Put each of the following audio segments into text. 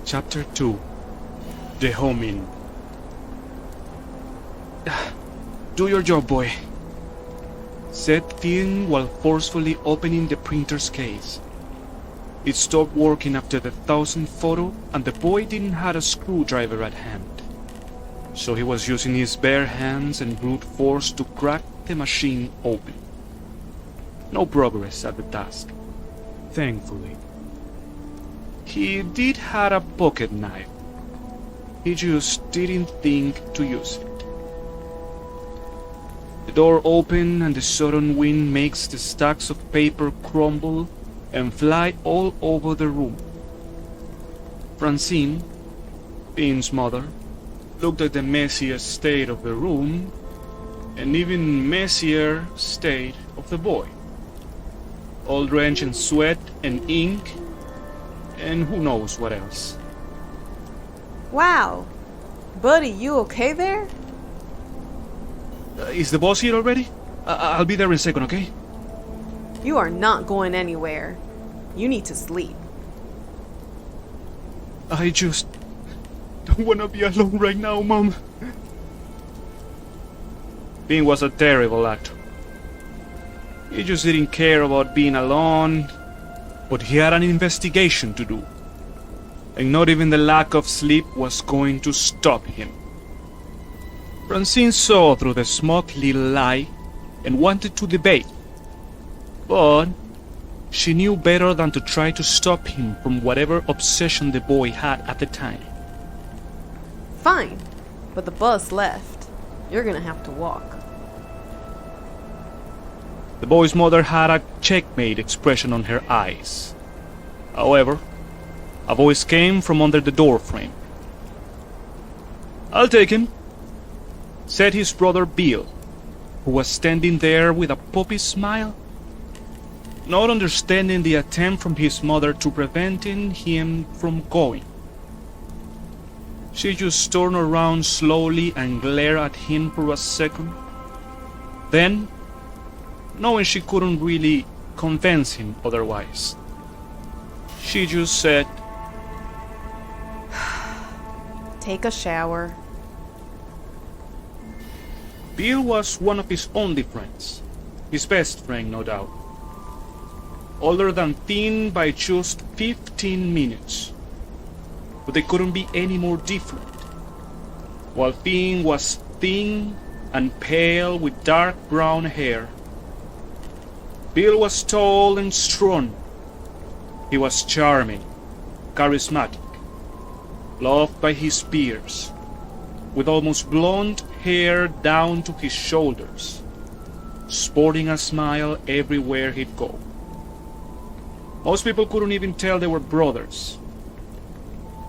Chapter 2. The Home-In. "Do your job, boy," said Finn while forcefully opening the printer's case. It stopped working after the 1000th photo, and the boy didn't have a screwdriver at hand. So he was using his bare hands and brute force to crack the machine open. No progress at the task, thankfully. He did have a pocket knife. He just didn't think to use it. The door opened and the sudden wind makes the stacks of paper crumble and fly all over the room. Francine, Finn's mother, looked at the messier state of the room and even messier state of the boy. All drenched in sweat and ink and who knows what else. Wow. Buddy, you okay there? Is the boss here already? I'll be there in a second, okay? You are not going anywhere. You need to sleep. I just don't want to be alone right now, Mom. Finn was a terrible actor. He just didn't care about being alone, but he had an investigation to do. And not even the lack of sleep was going to stop him. Francine saw through the smug little lie and wanted to debate. But she knew better than to try to stop him from whatever obsession the boy had at the time. Fine, but the bus left. You're gonna have to walk. The boy's mother had a checkmate expression on her eyes. However, a voice came from under the doorframe. "I'll take him," said his brother Bill, who was standing there with a puppy smile, not understanding the attempt from his mother to preventing him from going. She just turned around slowly and glared at him for a second. Then, knowing she couldn't really convince him otherwise, she just said, Take a shower. Bill was one of his only friends, his best friend, no doubt. Older than Finn by just 15 minutes. But they couldn't be any more different. While Finn was thin and pale with dark brown hair, Bill was tall and strong. He was charming, charismatic, loved by his peers, with almost blonde hair down to his shoulders, sporting a smile everywhere he'd go. Most people couldn't even tell they were brothers,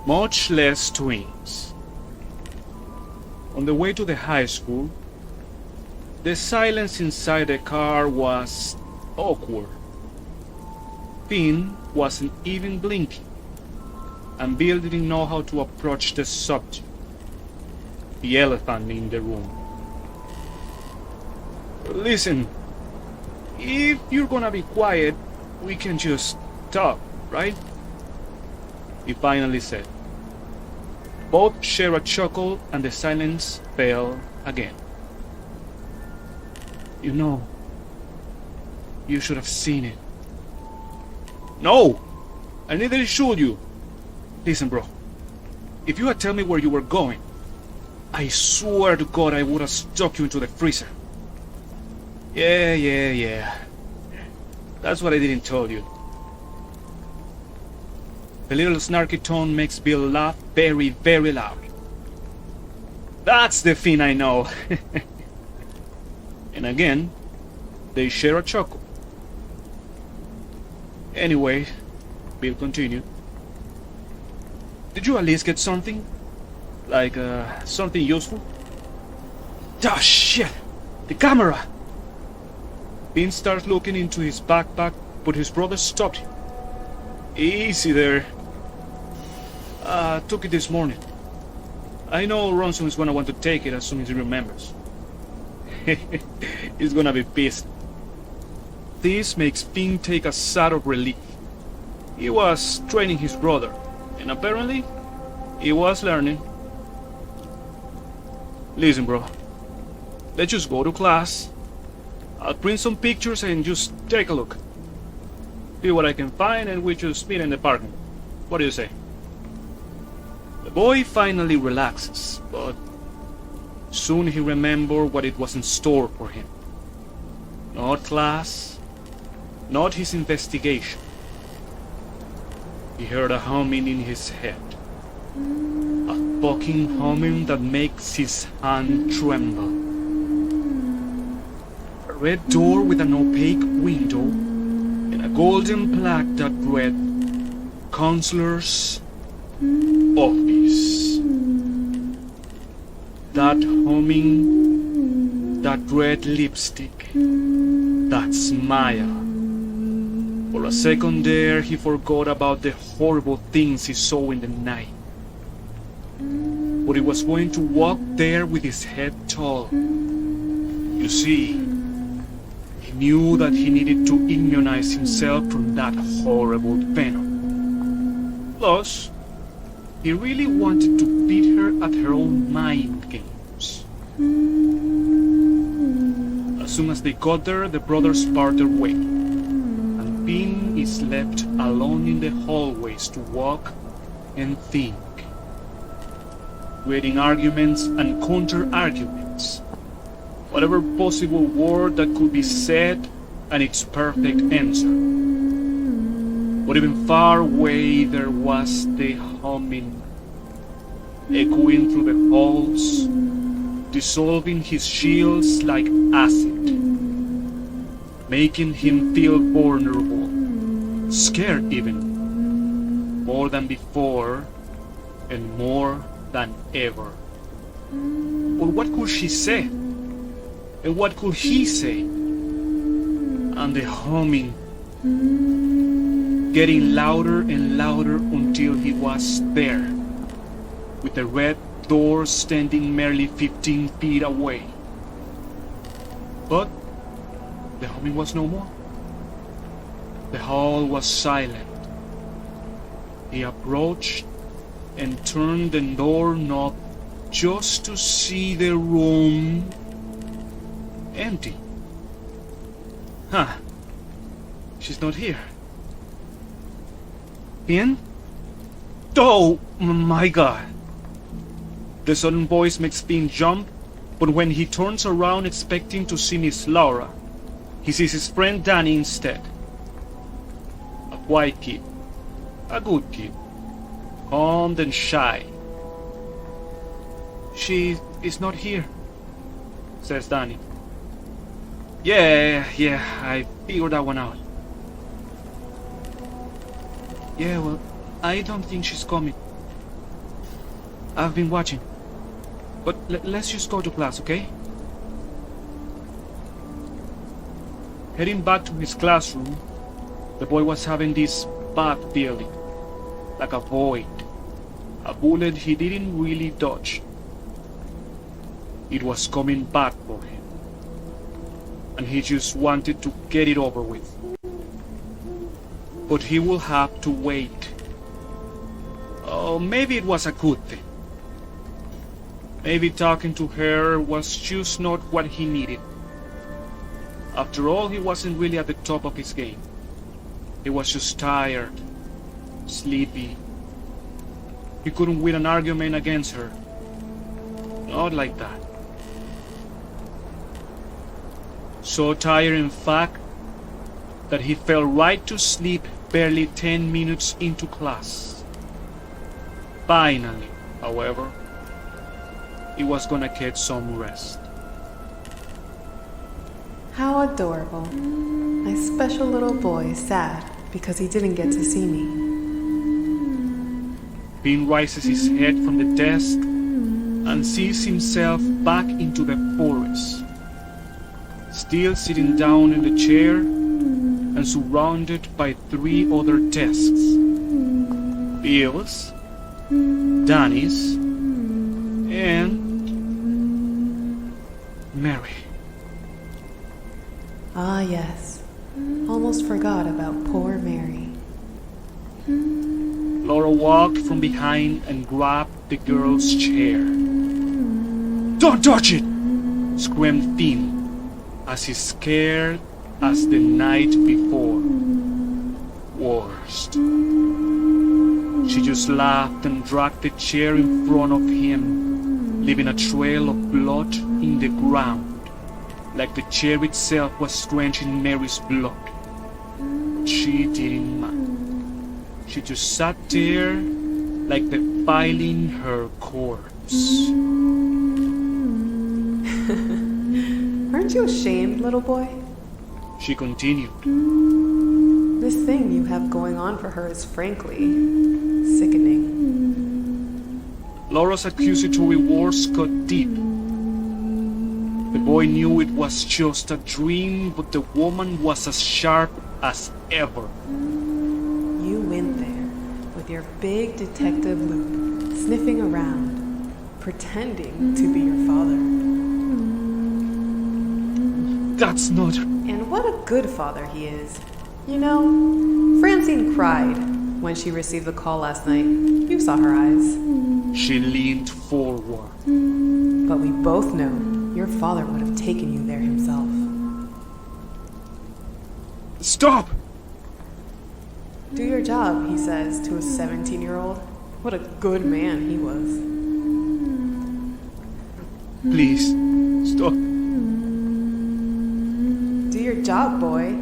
much less twins. On the way to the high school, the silence inside the car was awkward. Finn wasn't even blinking, and Bill didn't know how to approach the subject, the elephant in the room. "Listen, if you're gonna be quiet, we can just talk, right?" he finally said. Both shared a chuckle and the silence fell again. "You know, you should have seen it." "No, and neither should you. Listen, bro, if you had told me where you were going, I swear to God I would have stuck you into the freezer." Yeah. That's what I didn't tell you." The little snarky tone makes Bill laugh very, very loud. "That's the Finn I know." And again, they share a chuckle. "Anyway," Bill continued, "did you at least get something? Like, something useful?" "Ah, shit! The camera!" Finn starts looking into his backpack, but his brother stopped him. "Easy there. Took it this morning. I know Ronson is gonna want to take it as soon as he remembers." He's gonna be pissed. This makes Finn take a sigh of relief. He was training his brother, and apparently He was learning. Listen, bro. Let's just go to class. I'll print some pictures and just take a look. See what I can find and we just meet in the parking. What do you say? The boy finally relaxes, but soon he remembers what it was in store for him. Not class, not his investigation. He heard a humming in his head. A fucking humming that makes his hand tremble. A red door with an opaque window and a golden plaque that read, Counselor's Office. That humming, that red lipstick, that smile. For a second there, he forgot about the horrible things he saw in the night. But he was going to walk there with his head tall. You see, he knew that he needed to immunize himself from that horrible venom. Plus, he really wanted to beat her at her own mind games. As soon as they got there, the brothers parted ways, and Finn is left alone in the hallways to walk and think, creating arguments and counter-arguments. Whatever possible word that could be said and its perfect answer. But even far away there was the humming, echoing through the halls, dissolving his shields like acid, making him feel vulnerable, scared even, more than before and more than ever. But what could she say? And what could he say? And the humming, getting louder and louder until he was there, with the red door standing merely 15 feet away. But the humming was no more. The hall was silent. He approached and turned the doorknob just to see the room empty. Huh. She's not here. Finn? Oh my god. The sudden voice makes Finn jump, but when he turns around expecting to see Miss Laura, he sees his friend Danny instead. A quiet kid. A good kid. Calm and shy. She is not here, says Danny. Yeah, I figured that one out. Yeah, well, I don't think she's coming. I've been watching. But let's just go to class, okay? Heading back to his classroom, the boy was having this bad feeling, like a void, a bullet he didn't really dodge. It was coming back for him, and he just wanted to get it over with. But he will have to wait. Oh, maybe it was a good thing. Maybe talking to her was just not what he needed. After all, he wasn't really at the top of his game. He was just tired, sleepy. He couldn't win an argument against her. Not like that. So tired, in fact, that he fell right to sleep barely 10 minutes into class. Finally, however, he was gonna get some rest. How adorable. My special little boy is sad because he didn't get to see me. Finn raises his head from the desk and sees himself back into the forest, still sitting down in the chair and surrounded by 3 other desks. Bill's, Danny's, and Mary. Ah, yes. Almost forgot about poor Mary. Laura walked from behind and grabbed the girl's chair. "Don't touch it!" screamed Finn, as scared as the night before. Worst. She just laughed and dragged the chair in front of him, leaving a trail of blood in the ground, like the chair itself was drenched in Mary's blood. But she didn't mind. She just sat there like defiling her corpse. Aren't you ashamed, little boy? She continued. This thing you have going on for her is frankly sickening. Laura's accusatory words cut deep. The boy knew it was just a dream, but the woman was as sharp as ever. You went there with your big detective loop, sniffing around, pretending to be your father. That's not... And what a good father he is. You know, Francine cried when she received the call last night. You saw her eyes. She leaned forward. But we both know your father would have taken you there himself. Stop! Do your job, he says to a 17-year-old. What a good man he was. Please, stop. Do your job, boy.